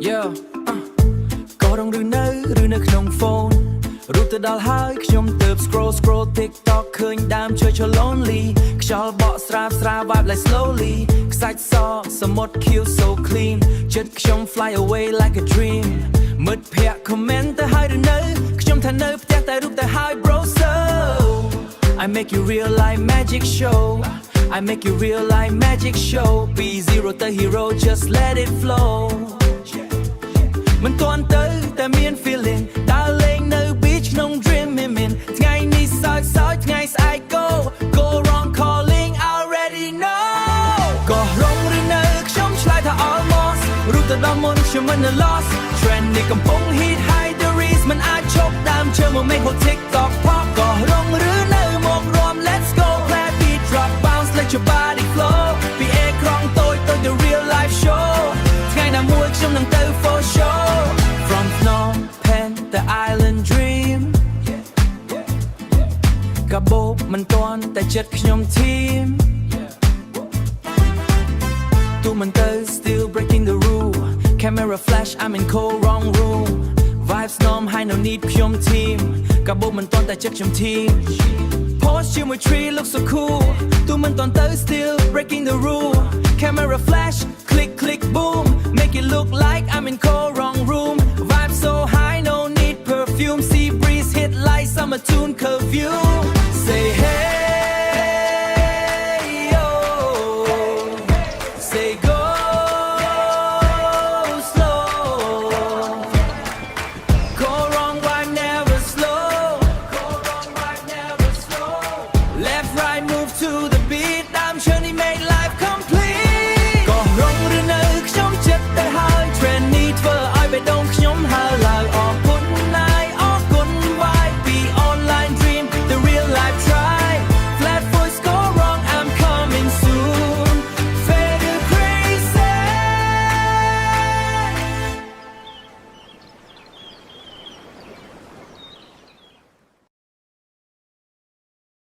Yeah ក៏រងឬនៅក្នុងហ្វូនរូបទៅដល់ហើយខ្ញុំទៅ scroll TikTok ឃើញដើមឈើ lonely ខ្យល់បក់ស្រាប vibe like slowly ខ្សាច់សសមុទ្រ Q so clean ចិត្តខ្ញុំ fly away like a dream មិត្តភ័ក្តិ comment ទៅហើយឬនៅខ្ញុំថានៅផ្ទះតែរូបទៅហើយ bro so I make you real like magic show I make you real like magic show be zero ទៅ hero just let it flow មិនទាន់ទៅតែមាន feeling ដើរលេងនៅ beach ក្នុង dream មានថ្ងៃនេះសើចថ្ងៃស្អែក go wrong calling already know ក៏រងឬនៅខ្ញុំឆ្លើយថា almost រូបទៅដល់មុនខ្ញុំមិន lost trend នេះកំពុង hit high the reason មិនអាចឈប់ដើមជើងមក make whole TikTok pop ក៏រងឬនៅមករួម let's go play beat drop bounce let your body flow ពីអេក្រង់តូច the real life show ថ្ងៃណាមួយខ្ញុំនឹងទៅ for show from Phnom Penh the island dream កាបូបមិនទាន់តែចិត្តខ្ញុំ team ទូមិនទៅ still breaking the rule camera flash I'm in cold wrong room vibes norm high no need ខ្ញុំ team កាបូបមិនទាន់តែចិត្តខ្ញុំ team post ជាមួយ tree look so cool ទូមិនទាន់ទៅ still breaking the rule camera flash click boom make it look like I'm in cold wrong room vibe so high no need perfume sea breeze hit like summer tune curfew say hey yo say go slow go wrong vibe never slow left right move to the